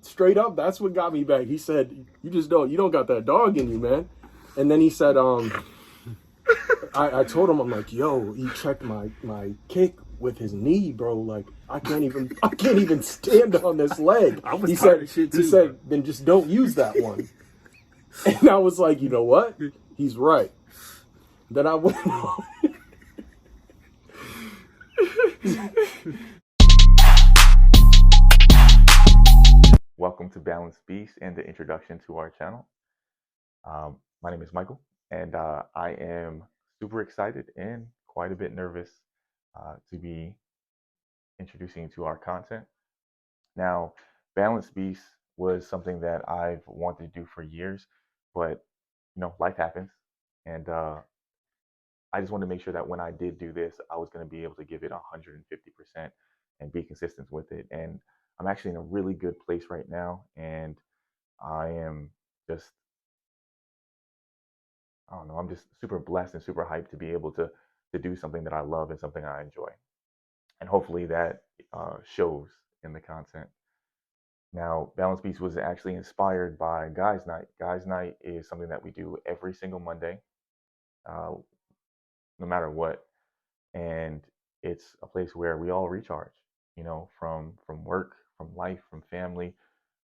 straight up, that's what got me back. He said, you don't got that dog in you, man. And then he said, I told him, I'm like, yo, he checked my kick with his knee, bro. Like, I can't even stand on this leg. He said, then just don't use that one. And I was like, you know what? He's right. Then I went on. Welcome to Balanced Beast and the introduction to our channel. My name is Michael, and I am super excited and quite a bit nervous to be introducing you to our content. Now, Balanced Beast was something that I've wanted to do for years, but life happens, and I just wanted to make sure that when I did do this, I was going to be able to give it 150% and be consistent with it. And I'm actually in a really good place right now, and I am just, I'm just super blessed and super hyped to be able to do something that I love and something I enjoy. And hopefully that shows in the content. Now, Balance Beast was actually inspired by Guys Night. Guys Night is something that we do every single Monday, no matter what. And it's a place where we all recharge, from work, from life, from family,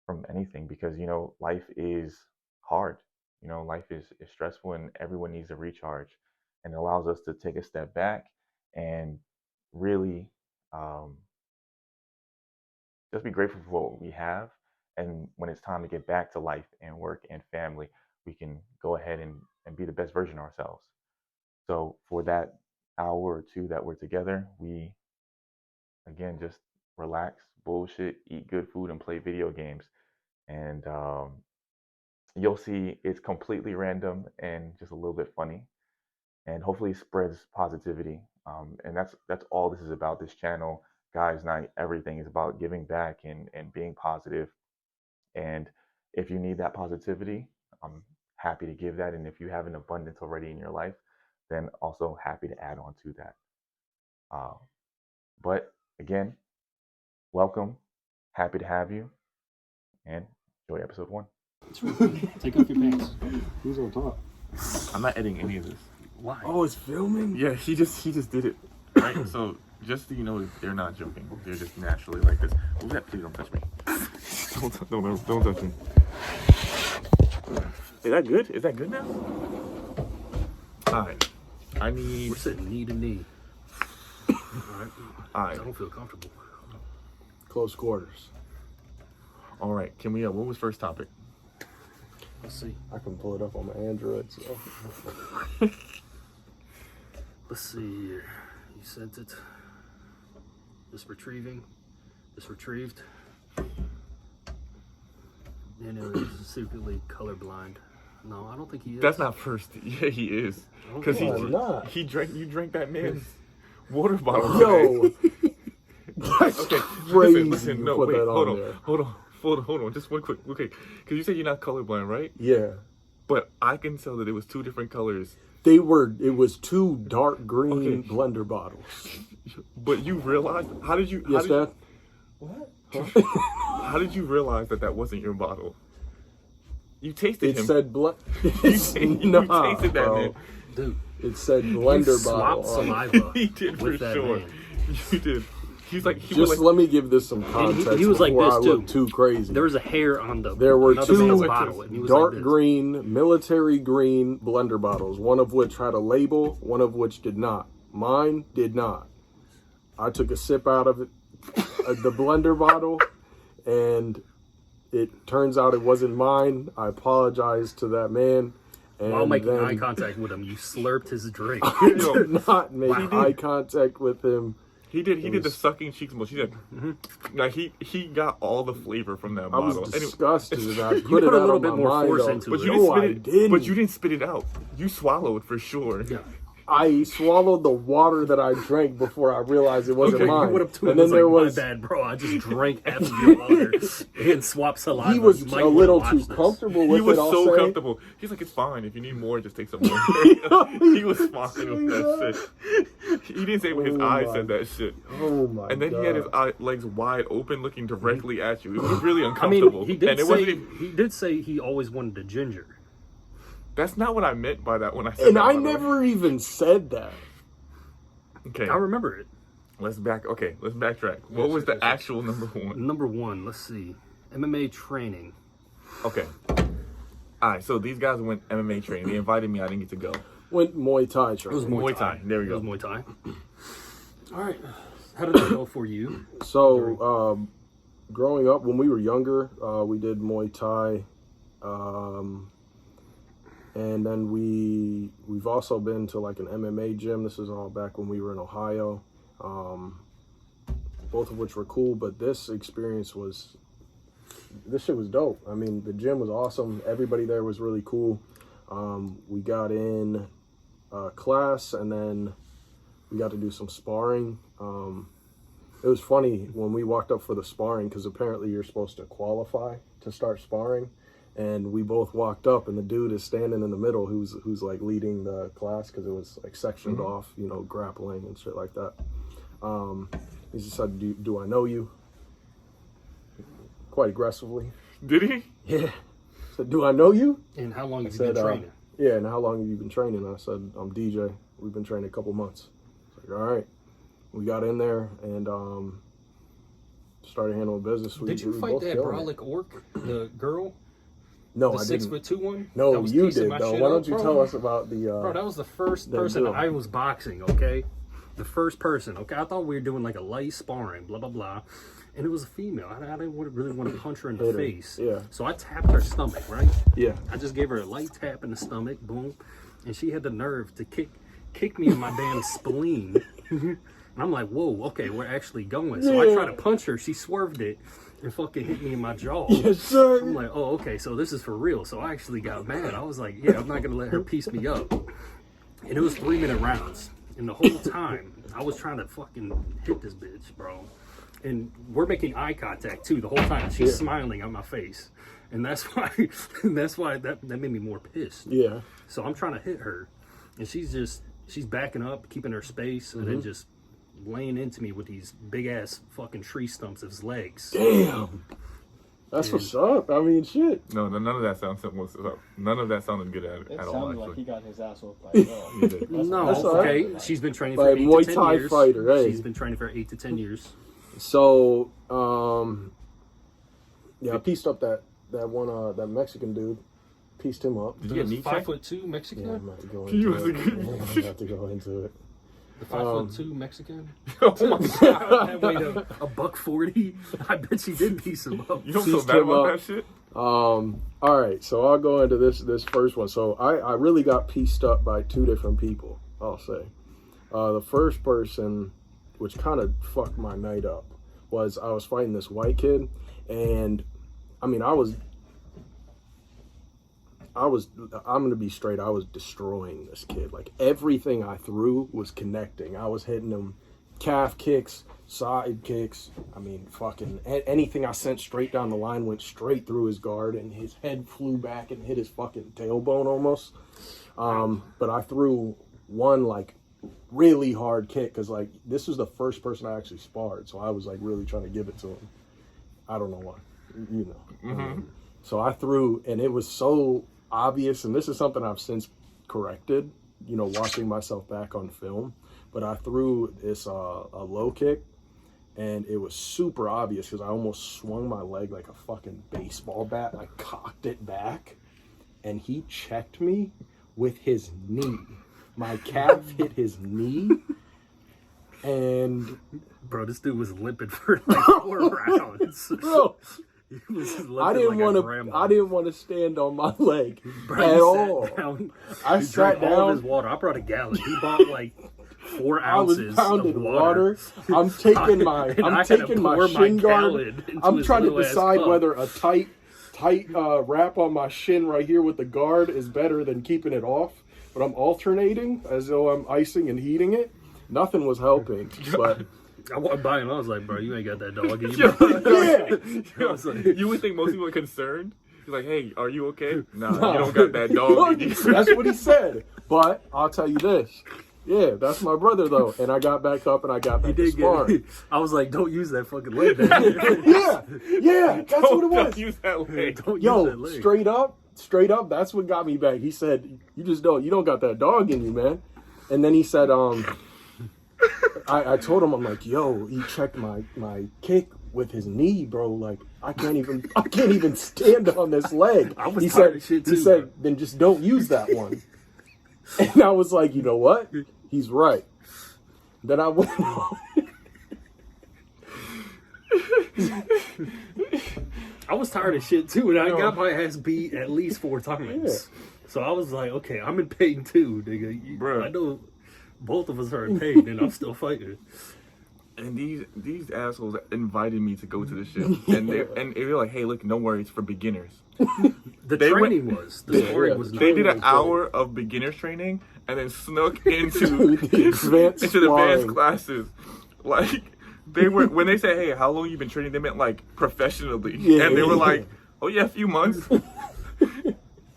from anything, because life is hard. Life is stressful, and everyone needs a recharge, and it allows us to take a step back and really just be grateful for what we have. And when it's time to get back to life and work and family, we can go ahead and be the best version of ourselves. So for that hour or two that we're together, we again just relax, bullshit, eat good food, and play video games. And you'll see it's completely random and just a little bit funny, and hopefully spreads positivity. And that's all this is about. This channel, Guys Night, everything is about giving back and being positive. And if you need that positivity, I'm happy to give that. And if you have an abundance already in your life, then also happy to add on to that. But again, welcome. Happy to have you. And enjoy episode 1. Take off your pants. Who's on top? I'm not editing any of this. Why? Oh, it's filming? Yeah, he just did it. Right? So just so you know, they're not joking. They're just naturally like this. Move that, please don't touch me. Don't touch me. Is that good? Is that good now? Alright. We're sitting knee to knee. Alright. I don't feel comfortable. Close quarters. Alright, can we what was first topic? Let's see. I can pull it up on my Android. So. Let's see here. You sent it. This retrieving. This retrieved. He's secretly colorblind. No, I don't think he is. That's not first. Yeah, he is. Because you drank that man's water bottle. Yo. That's okay, crazy. Listen, no, wait, hold on, just one quick, okay, because you said you're not colorblind, right? Yeah. But I can tell that it was 2 different colors. It was 2 dark green blender bottles. But you realized, how did you? Yes, Dad? What? How did you realize that wasn't your bottle? You tasted him. It said you tasted that, bro. man. Dude. It said blender bottle. Swapped saliva. He did for sure. Man. You did. He's like, let me give this some context. He was like before this I too. look too crazy. There was a hair on the. There were 2 bottle, and he was dark like green, military green blender bottles. One of which had a label, one of which did not. Mine did not. I took a sip out of it, the blender bottle, and it turns out it wasn't mine. I apologize to that man. And while making eye contact with him, you slurped his drink. I did not make eye contact with him. He did the sucking cheeks motion. He did. Like he got all the flavor from that bottle. I was disgusted. And I You put it put a out little on bit my more mind, force though. into But it. you didn't spit it. But you didn't spit it out. You swallowed for sure. Yeah. I swallowed the water that I drank before I realized it wasn't mine. You went up to him and then there was my bad, bro. I just drank half of your water and swapped saliva. he was You a might little wanna too watch this. comfortable with He was it. I'll so say. comfortable. He's like, it's fine. If you need more, just take some more. He was fine with that shit. He didn't say, but his eyes said that shit. Oh my god! And then he had his legs wide open, looking directly at you. It was really I mean, uncomfortable. he did and it say wasn't even, he did say he always wanted a ginger. that's not what I meant by that when I said And that. I by the way. never even said that. Okay, I remember it. let's backtrack. What was the actual number one? Number one, let's see, MMA training. Okay. All right, so these guys went MMA training. They invited me. I didn't get to go. Went Muay Thai training. It was Muay Thai. There we go. It was Muay Thai. All right, how did that go for you? So, growing up, when we were younger, we did Muay Thai, and then we've also been to like an MMA gym. This is all back when we were in Ohio, both of which were cool. But this experience this shit was dope. I mean, the gym was awesome. Everybody there was really cool. We got in class, and then we got to do some sparring. It was funny when we walked up for the sparring, because apparently you're supposed to qualify to start sparring. And we both walked up, and the dude is standing in the middle who's like leading the class, because it was like sectioned off, you know, grappling and shit like that. He just said, do I know you? Quite aggressively. Did he? Yeah. Said, do I know you? And how long have you Said, been training? yeah, and how long have you been training? I said, I'm DJ. We've been training a couple months. It's like, all right. We got in there and started handling business. Did you fight that brolic orc, the girl? No, The I didn't. 6'2" one? That No, was you piecing did my though. shit Why up, don't you bro? tell us about the? Bro, that was the first that person duel. I was boxing, okay? The first person, okay? I thought we were doing like a light sparring, blah, blah, blah. And it was a female. I didn't really want to punch her in the Hit her. face. Yeah. So I tapped her stomach, right? Yeah. I just gave her a light tap in the stomach, boom. And she had the nerve to kick me in my damn spleen. And I'm like, whoa, okay, we're actually going. So I tried to punch her. She swerved it and fucking hit me in my jaw. Yes, sir. I'm like, oh, okay, so this is for real. So I actually got mad. I was like, yeah, I'm not going to let her piece me up. And it was 3-minute rounds. And the whole time, I was trying to fucking hit this bitch, bro. And we're making eye contact, too, the whole time. She's smiling on my face. And that's why that made me more pissed. Yeah. So I'm trying to hit her. And she's backing up, keeping her space, and then just laying into me with these big-ass fucking tree stumps as legs. Damn. That's what's up. I mean, shit. No, none of that none of that sounded good It at all. sounded like Actually, he got his ass whooped by a girl. He did. No, That's all okay. right. She's been training By for a 8 to Muay 10 Thai years. fighter, hey. She's been training for 8 to 10 years. So, yeah, I pieced up that one that Mexican dude. Pieced him up. Did you get knee check? 5'2" Mexican? Yeah, I'm about to go He into was it. a good- Yeah, I'm about to go into it. The 5'2" Mexican? Oh my god! That weighed a $140. I bet she did piece him up. You don't feel Pieced bad him about up. that shit? All right, so I'll go into this first one. So I really got pieced up by two different people, I'll say. The first person, which kind of fucked my night up, was I was fighting this white kid, and I mean, I'm gonna be straight, I was destroying this kid. Like, everything I threw was connecting. I was hitting him calf kicks, side kicks. I mean, fucking anything I sent straight down the line went straight through his guard, and his head flew back and hit his fucking tailbone almost. But I threw one like really hard kick, because like this was the first person I actually sparred, so I was like really trying to give it to him. I don't know why, you know. So I threw, and it was so obvious, and this is something I've since corrected, you know, watching myself back on film. But I threw this a low kick, and it was super obvious because I almost swung my leg like a fucking baseball bat. I cocked it back, and he checked me with his knee. My calf hit his knee, and Bro, this dude was limping for like 4 rounds. bro, He was limping I didn't like want a to. grandma. I didn't want to stand on my leg Bro, at he all. sat down. I He sat drank all of his down. water. I brought a gallon. He bought like 4 I was ounces pounding of water. I'm taking my. And I I'm had to taking my pour shin guard. gallon into I'm his trying to little ass decide cup. whether a tight wrap on my shin right here with the guard is better than keeping it off. but I'm alternating as though I'm icing and heating it. Nothing was helping, but I walked by and I was like, bro, you ain't got that dog in you. yeah. I was like, You would think most people are concerned. He's like, hey, are you okay? Nah, you don't got that dog in you. That's what he said. But I'll tell you this. Yeah, that's my brother though. And I got back up and I got back to sparring. I was like, don't use that fucking leg then. Yeah, that's what it was. Don't use that leg. Don't use that leg. Straight up, that's what got me back. He said, you don't got that dog in you, man. And then he said, I told him, I'm like, yo, he checked my kick with his knee, bro. Like, I can't even stand on this leg. I was tired of shit too, he said, then just don't use that one. And I was like, you know what? He's right. Then I went on. I was tired of shit too, and I got my ass beat at least 4 times. Yeah. So I was like, okay, I'm in pain too, nigga. Bruh. I know both of us are in pain, and I'm still fighting. And these assholes invited me to go to the shit, and they were like, "Hey, look, no worries for beginners." The They training was the sparring was not. They did an hour of beginners training, and then snuck into The advanced into the advanced sparring. classes. Like they were when they said, "Hey, how long you been training?" They meant like professionally, Yeah, and they were yeah. like, "Oh yeah, a few months."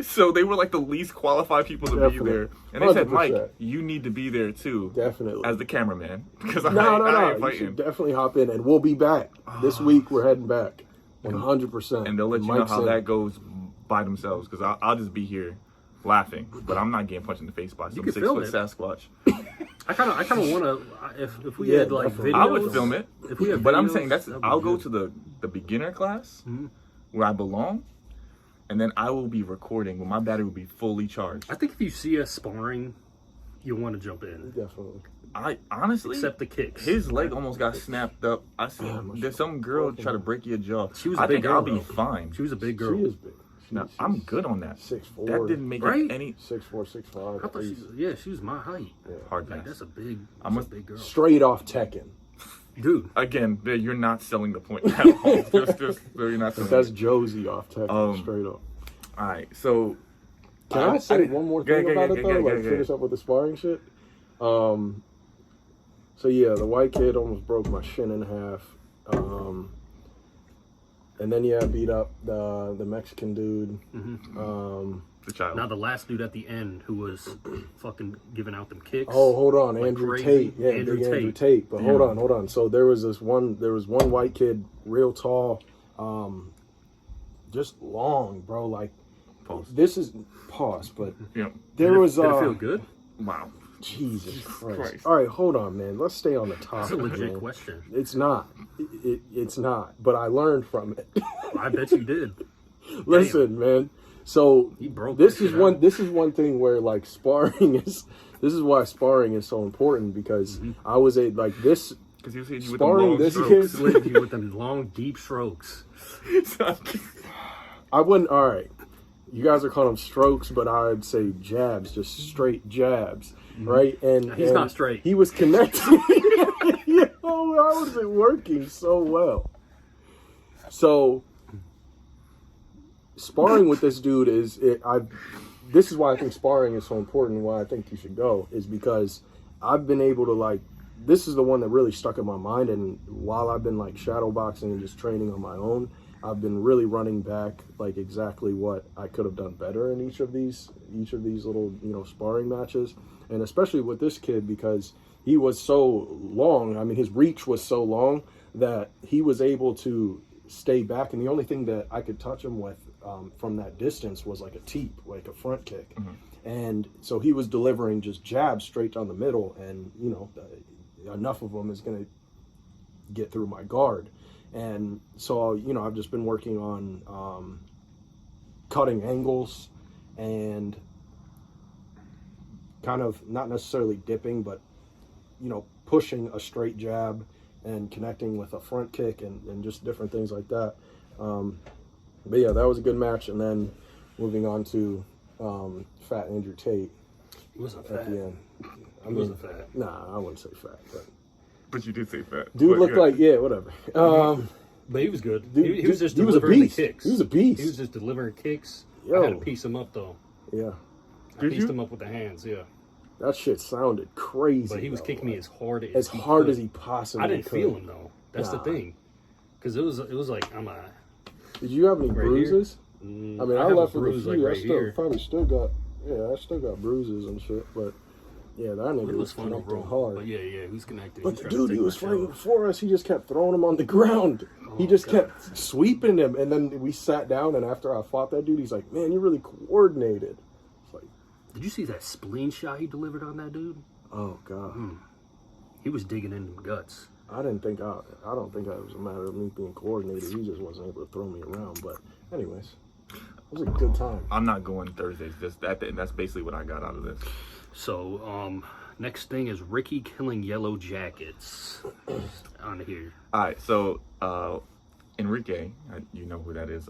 So they were like the least qualified people to Definitely. be there, and they said, 100%. "Mike, you need to be there too, Definitely. as the cameraman, because I No. ain't You should fighting." definitely hop in, and we'll be back this week. We're heading back, 100%. And they'll let you know how that goes by themselves, because I'll just be here laughing, but I'm not getting punched in the face by some can 6 film foot it. Sasquatch. I kind of want to. If we Yeah, had like definitely. videos, I would film it, If we had but I'm videos, saying that'd be I'll go good. to the beginner class where I belong, and then I will be recording when my battery will be fully charged. I think if you see us sparring, you'll want to jump in. Definitely. I honestly, Except the kicks. his leg almost got snapped up. I said, Damn, there's some girl try to break your jaw. She was a I big think girl, I'll be though. fine. She was a big girl. She is big. Now, I'm good on that. 6'4". That didn't make Right? it any 6'4", 6'5". I thought she was my height. hard Like pass. that's a big, I'm that's a- a big girl, Straight off Tekken. dude. Again, you're not selling the point at all. just so you're not selling That's it. Josie off Tekken. Straight up. All right, so Can I say one more thing about it though? Like go finish up with the sparring shit. So yeah, the white kid almost broke my shin in half. And then I beat up the Mexican dude. the child. Now the last dude at the end who was fucking giving out them kicks. Oh, hold on, Like Andrew crazy. Tate. Yeah, Andrew big Andrew Tate. Tate. But hold on. So there was one white kid, real tall, just long, bro. Like Pause. this is pause, but Yeah. there was Did it feel good? Wow. Jesus Christ. Christ. All right, hold on, man. Let's stay on the That's topic. a legit man. question. It's not. It's not. But I learned from it. I bet you did. Listen, man. So He broke this that is shit one. out. This is one thing where like sparring is. This is why sparring is so important because I was like this. Because he was hitting you with Sparring the long this strokes. kid- Slid you with them long, deep strokes. I wouldn't. All right, you guys are calling them strokes, but I'd say jabs, just straight jabs, right? And He's and not straight. He was connecting. Yo, how was it working so well? So sparring with this dude is it. This is why I think sparring is so important. And why I think you should go is because I've been able to like. This is the one that really stuck in my mind, and while I've been like shadow boxing and just training on my own, I've been really running back like exactly what I could have done better in each of these little sparring matches, and especially with this kid because he was so long. I mean, his reach was so long that he was able to stay back, and the only thing that I could touch him with from that distance was like a teep, like a front kick, and so he was delivering just jabs straight down the middle, and enough of them is going to get through my guard. And so, I've just been working on cutting angles and kind of not necessarily dipping, but, pushing a straight jab and connecting with a front kick and just different things like that. But yeah, that was a good match. And then moving on to Fat Andrew Tate He wasn't at fat. the end. He wasn't fat. Nah, I wouldn't say fat, but But you did say fat. dude But, looked yeah. like, yeah, whatever. But he was good. Dude, He was just he was a delivering the beast. kicks. He was a beast. He was just delivering kicks. Yo. I had to piece him up though. Yeah. I Did pieced you? him up with the hands, yeah. That shit sounded crazy. But he was though, kicking me like, as hard as he hard could. as he possibly I didn't could. feel him though. That's the Nah. thing. Because it was like Did you have any Right bruises? here? I mean, I have left a with a bruise few. like I right still here. probably still got. Yeah, I still got bruises and shit. But yeah, that nigga It was was fun connecting overall. hard. But yeah, he was connected. But He the tried to dude, he take was my fighting shell. for us. He just kept throwing him on the ground. He Oh, just God. kept sweeping him. And then we sat down, and after I fought that dude, he's like, "Man, you're really coordinated." It's like, Did you see that spleen shot he delivered on that dude? oh god, He was digging in them guts. I don't think it was a matter of me being coordinated. He just wasn't able to throw me around. But anyways, it was a good time. I'm not going Thursdays. That's basically what I got out of this. So, next thing is Ricky killing Yellow Jackets on here. All right, so Enrique, you know who that is.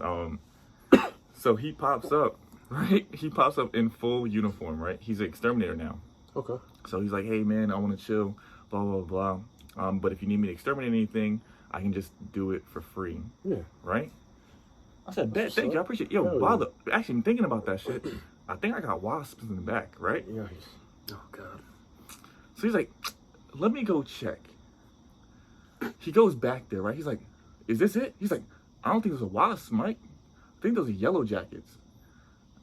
So he pops up, right? He pops up in full uniform, right? He's an exterminator now. Okay. So he's like, "Hey man, I want to chill, blah blah blah. But if you need me to exterminate anything, I can just do it for free, Yeah. right?" I said, "Bet, What's thank you, I up? appreciate it." Yo, Hell while yeah. actually I'm thinking about that shit, I think I got wasps in the back, right? Yeah. Oh, God. So he's like, "Let me go check." He goes back there, right? He's like, "Is this it?" He's like, "I don't think those are wasps, Mike. I think those are yellow jackets."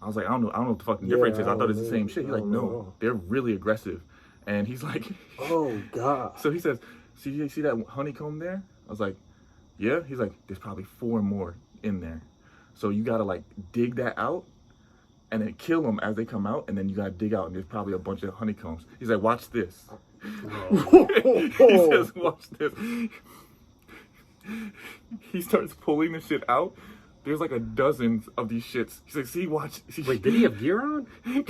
I was like, I don't know what the fucking difference is. I thought it's the same shit. He's like, "No, they're really aggressive." And he's like, Oh god. so he says, see that honeycomb there? I was like, yeah. He's like, there's probably 4 more in there. So you gotta like dig that out and then kill them as they come out, and then you gotta dig out, and there's probably a bunch of honeycombs. He's like, watch this. He says, watch this. He starts pulling the shit out. There's like a dozen of these shits. He's like, see, watch. See. Wait, did he have gear on? He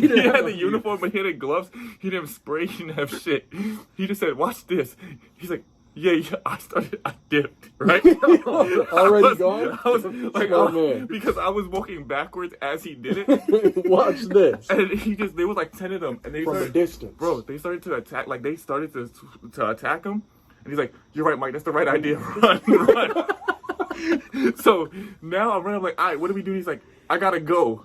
didn't have had no the uniform, but he had gloves. He didn't spray. He didn't have shit. He just said, watch this. He's like, yeah, I dipped, right? Already gone? I was like, Oh, man. because I was walking backwards as he did it. Watch this. And there was like 10 of them. And they From a started, distance. bro, they started to attack, like they started to attack him. And he's like, you're right, Mike, that's the right idea. Run, run. So now I'm running, I'm like, all right, what do we do? He's like, I gotta go.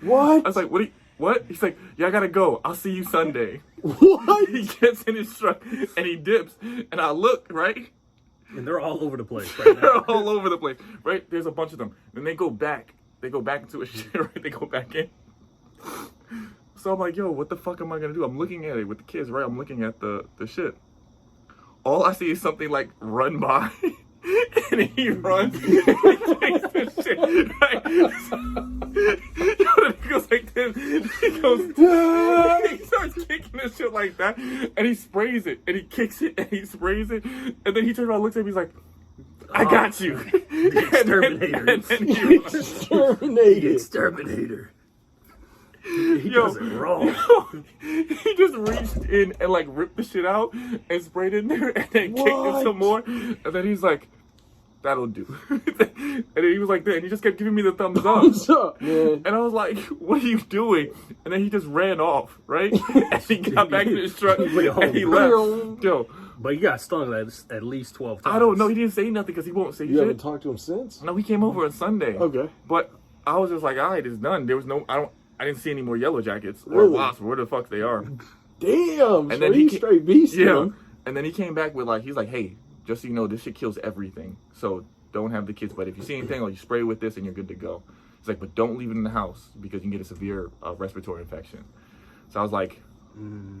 What? I was like, what? He's like, yeah, I gotta go. I'll see you Sunday. What? He gets in his truck and he dips. And I look, right? And they're all over the place right They're now. all over the place, right? There's a bunch of them. Then they go back. They go back into a shit, right? They go back in. So I'm like, yo, what the fuck am I gonna do? I'm looking at it with the kids, right? I'm looking at the shit. All I see is something like run by. And he runs and he takes the shit, right? He goes like this. He starts kicking this shit like that, and he sprays it, and he kicks it, and he sprays it, and then he turns around and looks at me, he's like, I got you. The exterminator. And then he runs. Exterminated. Exterminator. He Yo, does it wrong. he just reached in and like ripped the shit out and sprayed it in there and then kicked it some more. And then he's like, that'll do. And then he was like that, and he just kept giving me the thumbs up. What's up, man? And I was like, what are you doing? And then he just ran off, right? And he got back in his truck and he left. Yo, But you got stung at least 12 times. I don't know. He didn't say nothing because he won't say You haven't shit. talked to him since? No, he came over on Sunday. Okay. But I was just like, all right, it's done. There was no, I didn't see any more yellow jackets or Really? wasps, where the fuck they are. Damn. And then He's straight beast. Yeah. man. And then he came back with like, he's like, hey, just so you know, this shit kills everything. So don't have the kids. But if you see anything, or you spray with this and you're good to go. He's like, but don't leave it in the house because you can get a severe respiratory infection. So I was like,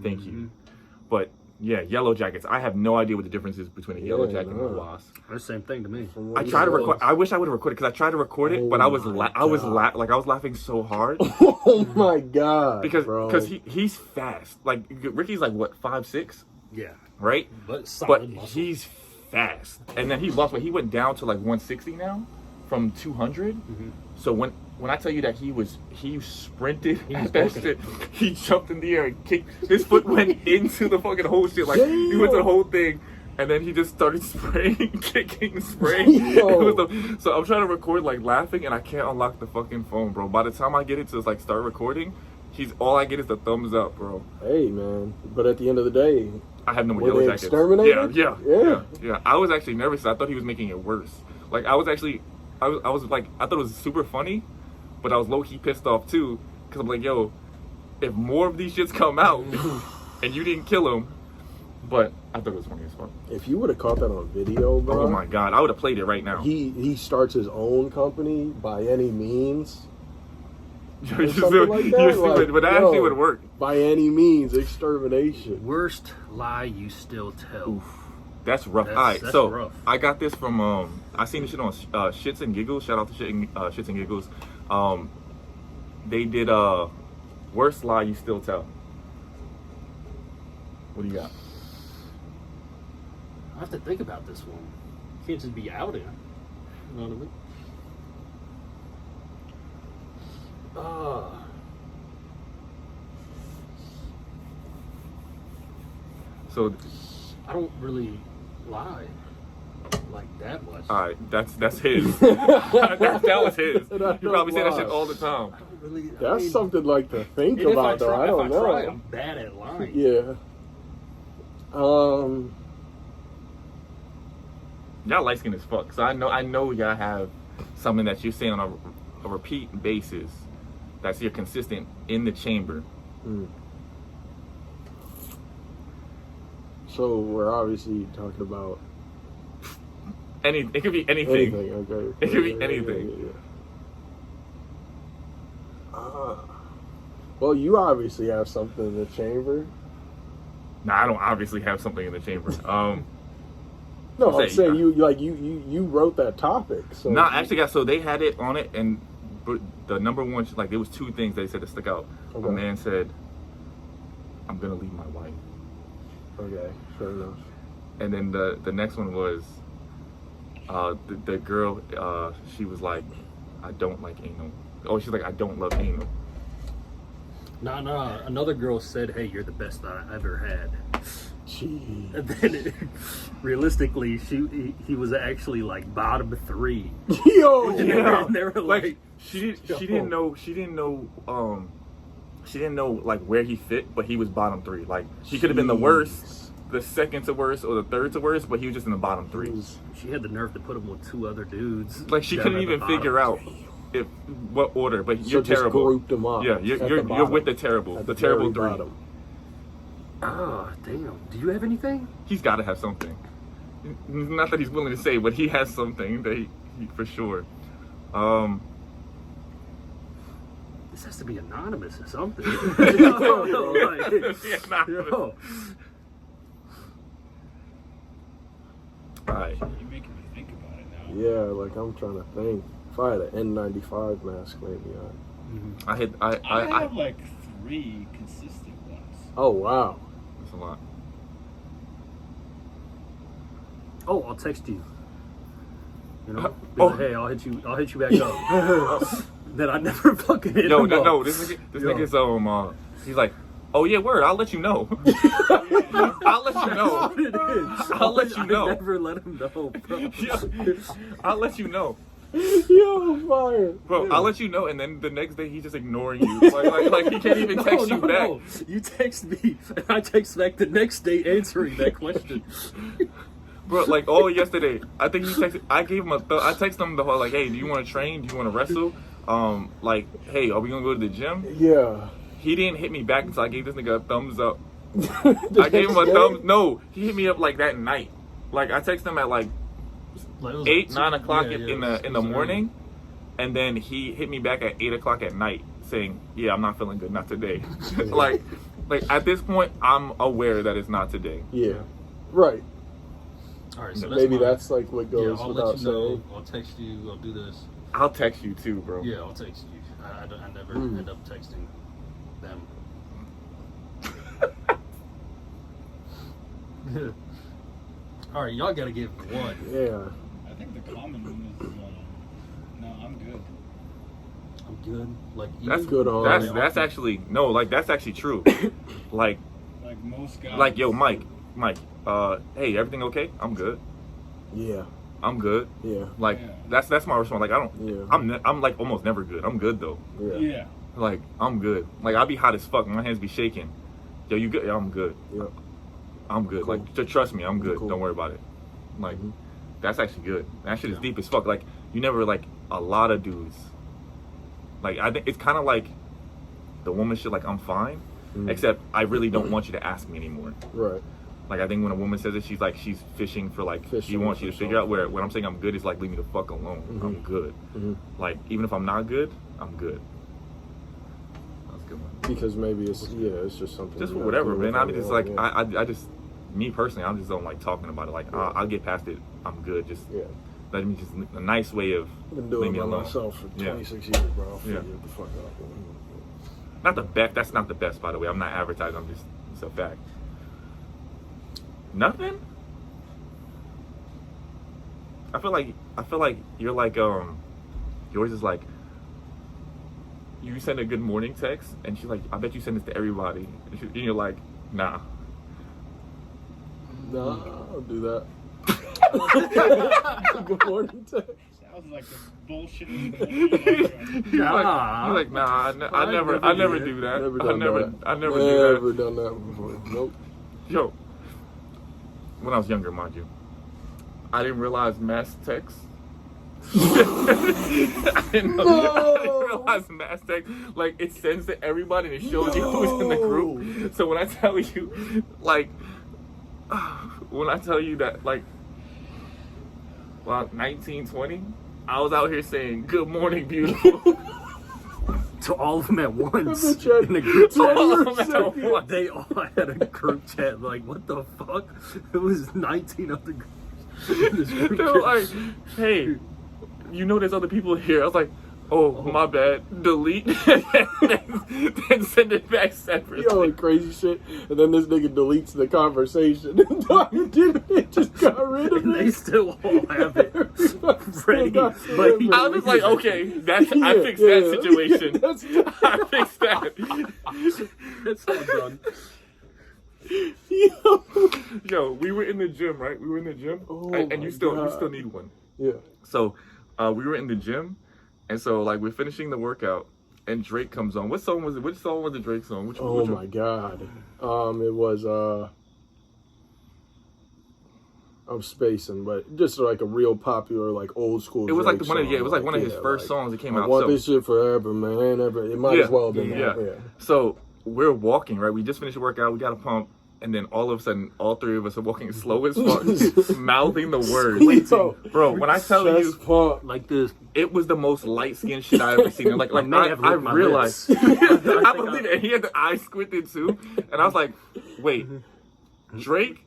thank you. But yeah, yellow jackets. I have no idea what the difference is between a yellow jacket and a wasp. That's the same thing to me. I tried to record. I wish I would have recorded because I tried to record it, but I was laughing so hard Oh my god. because he's fast. Like Ricky's like what 5'6", Yeah. right? But solid But muscle. he's fast, and then he lost weight. He went down to like 160 now from 200. So when I tell you that he sprinted He at was that walking. shit, he jumped in the air and kicked. His foot went into the fucking whole shit. Like he went to the whole thing. And then he just started spraying, kicking, spraying. So I'm trying to record like laughing, and I can't unlock the fucking phone, bro. By the time I get it to like start recording, all I get is the thumbs up, bro. Hey, man. But at the end of the day, I have no more were yellow they jackets. exterminated? Yeah. I was actually nervous. I thought he was making it worse. Like I was like, I thought it was super funny, but I was low key pissed off too because I'm like, yo, if more of these shits come out and you didn't kill him, but I thought it was funny as fuck. If you would have caught that on video, bro. Oh my god, I would have played it right now. He starts his own company by any means. But that actually would work. By any means, extermination. Worst lie you still tell. Oof, that's rough. All right, That's so rough. I got this from I seen this shit on Shits and Giggles. Shout out to Shits and Giggles. They did worst lie you still tell. What do you got? I have to think about this one. You can't just be out in. You know what I mean? So I don't really lie like that much. all right, that's his. that was his. You probably say that shit all the time. I don't really. That's something like to think and about, though. I don't if know. I try, I'm bad at lying. Yeah. Y'all light skinned as fuck. So I know y'all have something that you say on a repeat basis that's you're consistent in the chamber. Mm. So we're obviously talking about It could be anything. anything. Okay. It could be anything. Well, you obviously have something in the chamber. Nah, I don't obviously have something in the chamber. No, I'm Say, saying you wrote that topic. So Nah, actually, so they had it on it, and the number one, like, there was two things they said that stuck out. Okay. A man said, "I'm gonna leave my wife," Okay, fair enough. and then the next one was the girl. She was like, "I don't like anal." Oh, she's like, "I don't love anal." Nah. Another girl said, "Hey, you're the best that I ever had." Jeez. And then, realistically, he was actually like bottom 3. Yo, Yeah. And they were like, she didn't know like where he fit, but he was bottom 3. Like, he could have been the worst, the second to worst, or the third to worst, but he was just in the bottom 3. she had the nerve to put him with 2 other dudes. Like, she down couldn't at the even bottom. figure out what order. But you're just terrible. grouped them up. Yeah, at you're the you're bottom. with the terrible, At the very terrible 3. bottom. Oh, damn. Do you have anything? He's got to have something. Not that he's willing to say, but he has something that he for sure. This has to be anonymous or something. Yo, like, Yeah, nah. yo. All right. You're making me think about it now. Yeah, like I'm trying to think. If I had an N95 mask, maybe I have like 3 consistent ones. Oh wow. That's a lot. Oh, I'll text you. You know, Oh. hey, I'll hit you back up. Then I never fucking hit Yo, him up. no, this nigga's he's like, oh yeah, word, I'll let you know. I'll let you know. What it is. I'll let you know. I never let him know, bro. Yo, I'll let you know. Yo, fire. Bro, I'll let you know, and then the next day he's just ignoring you. Like he can't even text you back. No. You text me, and I text back the next day answering that question. Bro, like all yesterday, I think he texted. I gave him I texted him the whole like, hey, do you want to train? Do you want to wrestle? Like, hey, are we gonna go to the gym? Yeah. He didn't hit me back until I gave this nigga a thumbs up. The I gave him a next day? thumbs. No, he hit me up like that night. Like I texted him at like Like, it was 8, like 9 o'clock yeah, in it the was morning, and then he hit me back at 8 o'clock at night saying, "Yeah, I'm not feeling good, not today." like at this point, I'm aware that it's not today. Yeah. Right. All right, so Maybe mine. that's like what goes I'll without let you know. saying. I'll text you. I'll do this. I'll text you too, bro. Yeah, I'll text you. I never end up texting them. All right, y'all gotta give one. Yeah. I think the common one is, no, I'm good. I'm good. Like That's good on- That's actually no, like that's actually true. like Like most guys. like yo, Mike, hey, everything okay? I'm good. Yeah. I'm good. Yeah. Like Yeah. that's my response. Like I don't. Yeah. I'm like almost never good. I'm good though. Yeah. Yeah. Like I'm good. Like I'll be hot as fuck. My hands be shaking. Yo, you good? Yeah, I'm good. Yeah. I'm good. Cool. Like trust me, I'm good. Cool. Don't worry about it. Like Mhm. that's actually good. That shit is deep as fuck. Like you never like a lot of dudes. Like I think it's kind of like the woman shit, like I'm fine, except I really don't want you to ask me anymore. Right. Like I think when a woman says it, she's like she's fishing for like she wants you to figure out where when I'm saying I'm good is like leave me the fuck alone. I'm good. Like even if I'm not good, I'm good. That's a good one. Because maybe it's just something. Just for whatever, man. I mean, it's like I just me personally, I just don't like talking about it. Like I'll get past it. I'm good. Just let me just a nice way of I've been doing leave me it by alone. myself for 26 years, bro. I'll figure Yeah. it the fuck out. Not the best. That's not the best, by the way. I'm not advertising. I'm just it's a fact. Nothing. I feel like you're like yours is like you send a good morning text and she's like I bet you send this to everybody and you're like nah. Nah, I don't do that. Good morning, text. Sounds like a bullshit. You're like nah. I never do that. I never do that. Never done that before. Nope. Yo, when I was younger, mind you, I didn't realize mass text. I didn't realize mass text. Like it sends to everybody and it shows you who's in the group. So when I tell you, like, when I tell you that, like, well, 1920, I was out here saying, "Good morning, beautiful." To all of them at once The chat- in a group All chat. of them at once. They all had a group chat. Like, what the fuck? It was 19 other groups in this group They were like, "Hey, you know there's other people here." I was like, "Oh, my bad. Delete then send it back separately." Yo, like crazy shit. And then this nigga deletes the conversation. It just got rid of And they it. still all have it ready. But he, I was like, "Okay, I fixed that situation. That's I fixed that." it's all done. Yo, we were in the gym, right? We were in the gym, Oh and my you still God. need one. Yeah. So, we were in the gym, and so like we're finishing the workout, and Drake comes on. What song was it? Which song was the Drake song? Which Oh which my God. It was I'm spacing, but just like a real popular, like old school. It was like Drake one of song. it was like one of his Yeah, first like, songs that came I out. want So, this shit forever, man. Ever. It might as well have been that. Yeah. So we're walking, right? We just finished the workout. We got a pump, and then all of a sudden, all three of us are walking slow as fuck, mouthing the words. Yo, Bro, when I tell you, chest pump. Like this. it was the most light skinned shit I ever seen. Like I may have I licked my realized, lips. I believe it. And he had the eyes squinted too, and I was like, wait, Drake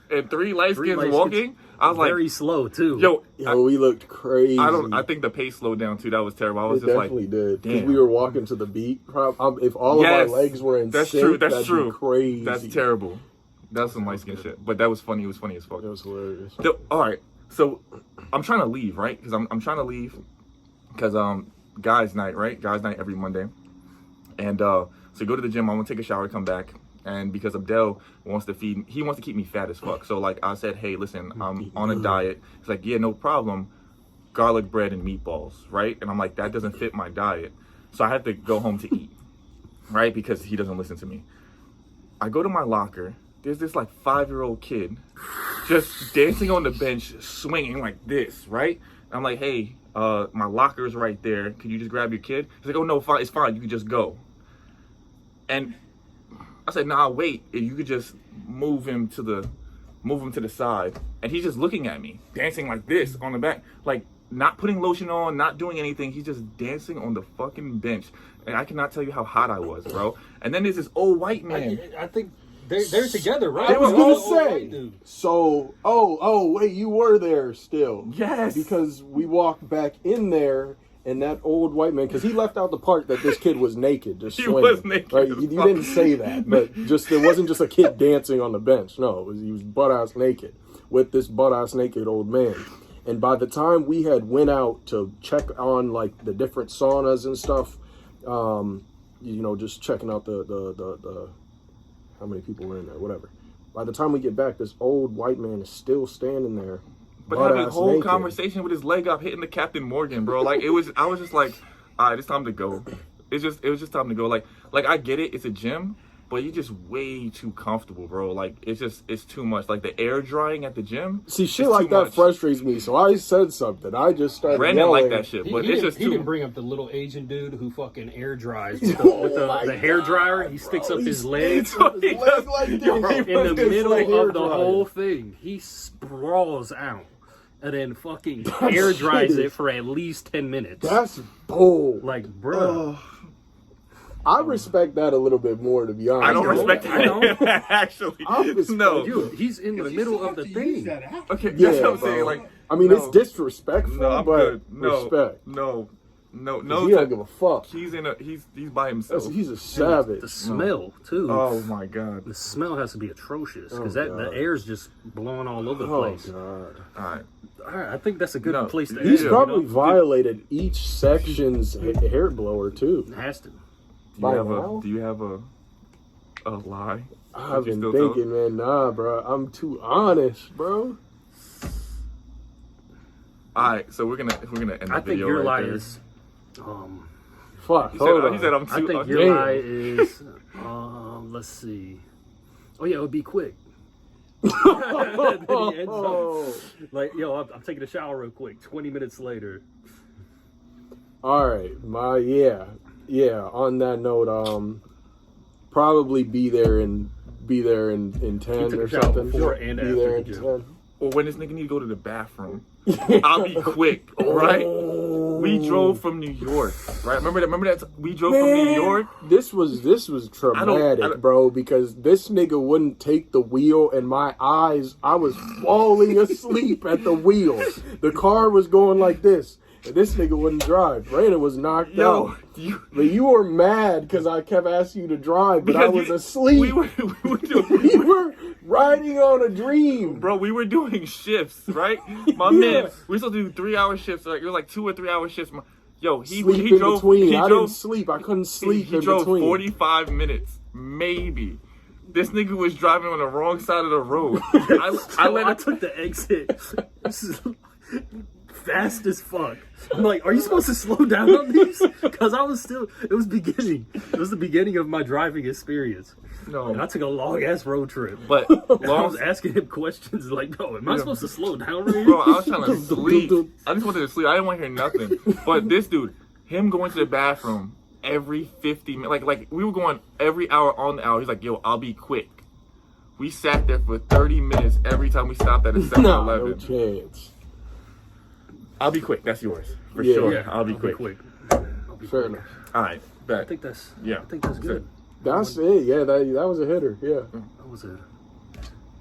and three light skins light walking. I was Very like, slow too. Yo, we looked crazy. I think the pace slowed down too. That was terrible. I was It just like, definitely did. Because damn. we were walking to the beat. If all of our Yes, legs were in that's sync, true. That's that'd true. be crazy. That's terrible. That's some light skin shit. But that was funny. It was funny as fuck. That was hilarious. All right, so I'm trying to leave, right? Because I'm trying to leave because guys' night, right? Guys' night every Monday, and so go to the gym. I'm gonna take a shower, come back, and because Abdel wants to keep me fat as fuck. So like I said, hey, listen, I'm on a diet. He's like, yeah, no problem. Garlic bread and meatballs, right? And I'm like, that doesn't fit my diet, so I have to go home to eat, right? Because he doesn't listen to me. I go to my locker. There's this like 5-year-old kid just dancing on the bench, swinging like this, right? I'm like, hey, my locker's right there. Could you just grab your kid? He's like, oh no, fine, it's fine. You can just go. And I said, nah, wait. If you could just move him to the side. And he's just looking at me, dancing like this on the back, like not putting lotion on, not doing anything. He's just dancing on the fucking bench. And I cannot tell you how hot I was, bro. And then there's this old white man. I think they're together, right? I was Oh, gonna oh, say. white dude. So, wait, you were there still? Yes. Because we walked back in there, and that old white man, because he left out the part that this kid was naked, just He swinging. was naked Right? as You fuck. didn't say that, but just it wasn't just a kid dancing on the bench. No, he was butt ass naked with this butt ass naked old man. And by the time we had went out to check on like the different saunas and stuff, just checking out the how many people were in there, whatever. By the time we get back, this old white man is still standing there, But having a butt-ass whole naked. conversation with his leg up, hitting the Captain Morgan, bro. Like I was just like, all right, it's time to go. It was just time to go. Like I get it, it's a gym, but you're just way too comfortable, bro. Like it's too much. Like the air drying at the gym. See, shit it's like too that much. frustrates me. So I said something. I just started Brandon yelling. like that shit, but it's just he too. didn't bring up the little Asian dude who fucking air dries with the hair dryer. He sticks up his legs His leg like this. in the middle hair of the dryer. whole thing. He sprawls out and then fucking air dries shit it is- for at least 10 minutes. That's bold. Like, bro. I respect that a little bit more, to be honest. I don't know, respect I know. that. Actually, I respect no. Dude, he's in the middle of the thing. Okay, Yeah, that's what I'm bro. saying. Like, I mean, no. it's disrespectful, No, I'm but good. No, respect. no. He don't give a fuck. He's by himself. He's a savage. The smell, too. Oh my god. The smell has to be atrocious because Oh, the God. air's just blowing all over the Oh, place. God. All right. All right, I think that's a good No, place to He's end, probably you know? violated each section's hair blower, too. It has to. By now? Do you have a lie? I've Would you been still thinking, man, nah, bro. I'm too honest, bro. All right, so we're gonna end the I think video your right lie there. is. Fuck, He hold said, on. he said I'm I too. think your damn. lie is. Let's see. Oh yeah, it would be quick. Then he ends up Oh. like, yo, I'm taking a shower real quick. 20 minutes later. All right, yeah. On that note, probably be there in 10 took a or shower something. before and be after there the in gym. 10. Or when this nigga need to go to the bathroom, I'll be quick, right? We drove from New York, right? Remember that we drove from New York. This was traumatic, bro, because this nigga wouldn't take the wheel, and my eyes, I was falling asleep at the wheel. The car was going like this, and this nigga wouldn't drive. Brandon was knocked Yo, out. But you were mad because I kept asking you to drive, but I was asleep. We were We were riding on a dream. bro, we were doing shifts, right? My Yeah. man, we were supposed to do 3-hour shifts. Like it was like 2 or 3 hour shifts. Yo, he Sleep in drove. between. He I drove. didn't sleep. I couldn't sleep He in drove between. 45 minutes, maybe. This nigga was driving on the wrong side of the road. I took the exit. This is fast as fuck. I'm like, are you supposed to slow down on these? Because it was beginning. It was the beginning of my driving experience. No. And I took a long ass road trip. But I long, was asking him questions like, "Bro, am I supposed to slow down right bro, here?" I was trying to sleep. I just wanted to sleep. I didn't want to hear nothing. But this dude, him going to the bathroom every 50 minutes, like we were going every hour on the hour. He's like, "Yo, I'll be quick." We sat there for 30 minutes every time we stopped at a 7-Eleven. No chance. I'll be quick. That's yours for Yeah. sure. Yeah, I'll be quick. I'll be Fair quick. enough. All right, I bet. think that's Yeah. good. That's it. Yeah, that was a hitter. Yeah. That was it.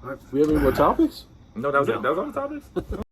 All right. We have any more topics? No, that was No. it. That was all the topics.